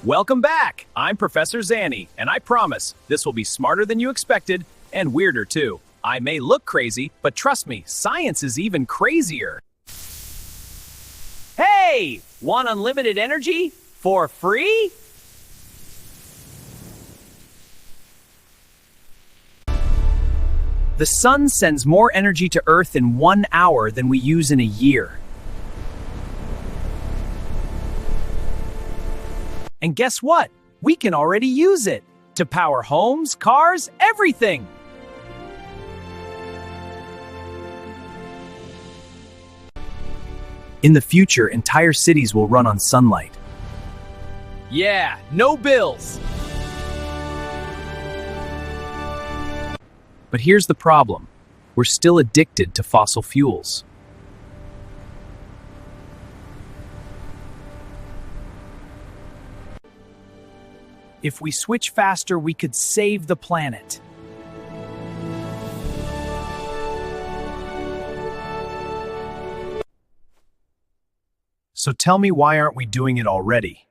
Welcome back! I'm Professor Zany, and I promise this will be smarter than you expected and weirder too. I may look crazy, but trust me, science is even crazier. Hey! Want unlimited energy? For free? The sun sends more energy to Earth in 1 hour than we use in a year. And guess what? We can already use it to power homes, cars, everything. In the future, entire cities will run on sunlight. Yeah, no bills. But here's the problem. We're still addicted to fossil fuels. If we switch faster, we could save the planet. So tell me, why aren't we doing it already?